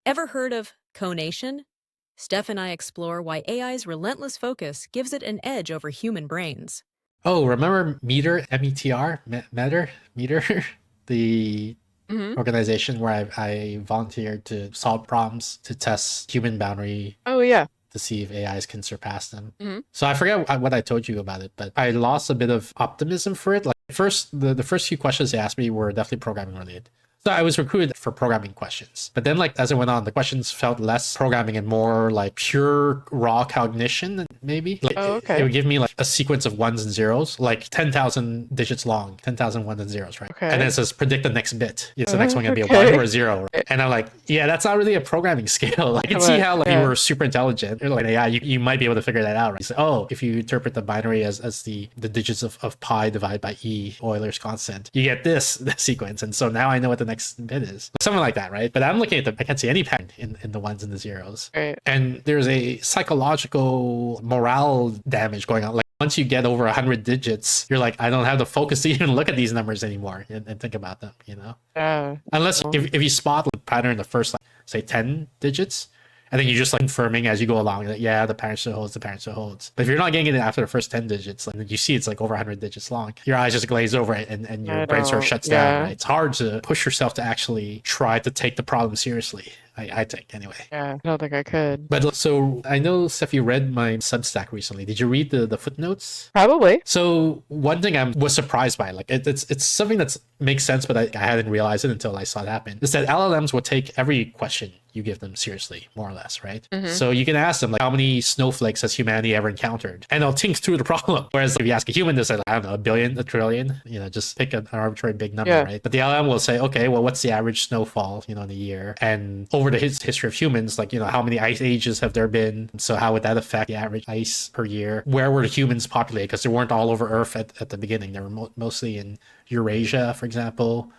Ever heard of Conation? Steph and I explore why AI's relentless focus gives it an edge over human brains. Oh, remember Meter, METR, Meter, the Hmm. organization where I volunteered to solve problems to test human boundary Oh yeah. to see if AIs can surpass them. Hmm. So I forget what I told you about it, but I lost a bit of optimism for it. Like the first few questions they asked me were definitely programming related. So I was recruited for programming questions. But then like as it went on, the questions felt less programming and more like pure raw cognition, maybe. Like Oh, it okay. would give me like a sequence of ones and zeros, like 10,000 digits long, 10,000 ones and zeros, right? Okay. And then it says predict the next bit. Is the next one gonna be a Okay. 1 or a 0? Right? And I'm like, yeah, that's not really a programming skill. Like, I can Come see on, how like yeah. you were super intelligent or like AI, you might be able to figure that out, right? So, oh, if you interpret the binary as the digits of pi divided by e, Euler's constant, you get this sequence. And so now I know what the next bit is. Something like that, right? But I'm looking at I can't see any pattern in the ones and the zeros. Right. And there's a psychological morale damage going on. Like once you get over 100 digits, you're like, I don't have the focus to even look at these numbers anymore and think about them, you know? Yeah. Unless if you spot the pattern in the first, like, say 10 digits, and then you're just like confirming as you go along that, yeah, the pattern still holds, the pattern still holds. But if you're not getting it after the first 10 digits, like you see it's like over 100 digits long, your eyes just glaze over it and your brain sort of shuts down, right? It's hard to push yourself to actually try to take the problem seriously. I think, anyway. Yeah. I don't think I could. But so I know, Steph, you read my Substack recently. Did you read the footnotes? Probably. So one thing I was surprised by, like it's something that makes sense, but I hadn't realized it until I saw it happen, is that LLMs will take every question you give them seriously, more or less, right? So you can ask them, like, how many snowflakes has humanity ever encountered? And they'll think through the problem. Whereas if you ask a human, they'll say, I don't know, a billion, a trillion, just pick an arbitrary big number, Yeah. right? But the LLM will say, okay, well, what's the average snowfall, in a year? And over the history of humans, like, how many ice ages have there been? So how would that affect the average ice per year? Where were the humans populated? Because they weren't all over Earth at the beginning. They were mostly in Eurasia, for example.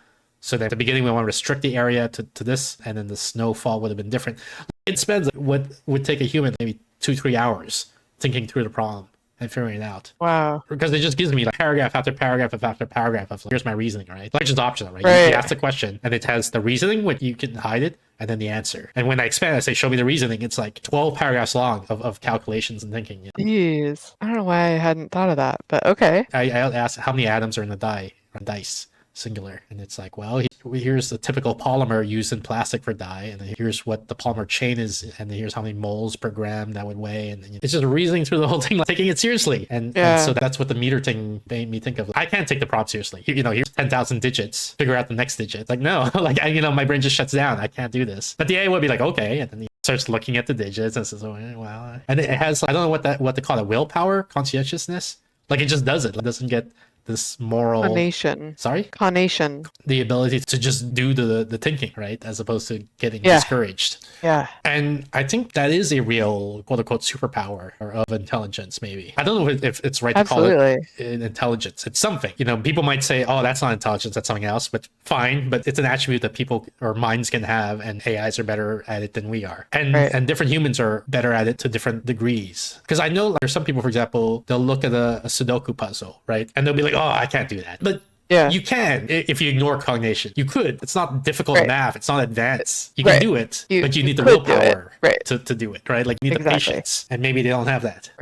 So that at the beginning, we want to restrict the area to this, and then the snowfall would have been different. It spends what would take a human maybe 2-3 hours thinking through the problem and figuring it out. Wow. Because it just gives me like paragraph after paragraph after paragraph of like, here's my reasoning, right? Like just optional, right? Right. You ask the question, and it has the reasoning, which you can hide it, and then the answer. And when I expand, I say, show me the reasoning. It's like 12 paragraphs long of calculations and thinking. Jeez. I don't know why I hadn't thought of that, but okay. I asked how many atoms are in the dice, singular, and it's like, well, here's the typical polymer used in plastic for dye, and then here's what the polymer chain is, and then here's how many moles per gram that would weigh, and then it's just reasoning through the whole thing, like taking it seriously. And so that's what the meter thing made me think of. I can't take the problem seriously. Here's 10,000 digits, figure out the next digit. Like, no, like my brain just shuts down. I can't do this. But the AI would be like, okay, and then he starts looking at the digits and says, oh, wow. And it has, I don't know what they call it, willpower, conscientiousness. Like it just does it. It doesn't get this moral Conation. Sorry? Conation. The ability to just do the thinking, right? As opposed to getting discouraged. Yeah. And I think that is a real quote unquote superpower or of intelligence, maybe. I don't know if it's right to call it intelligence. It's something. People might say, oh, that's not intelligence, that's something else, but fine. But it's an attribute that people or minds can have, and AIs are better at it than we are. And different humans are better at it to different degrees. Because I know there's some people, for example, they'll look at a Sudoku puzzle, right? And they'll be like, oh, I can't do that. But you can if you ignore Conation. You could. It's not difficult math. It's not advanced. You can do it, but you need the willpower to do it, right? Like you need the patience. And maybe they don't have that.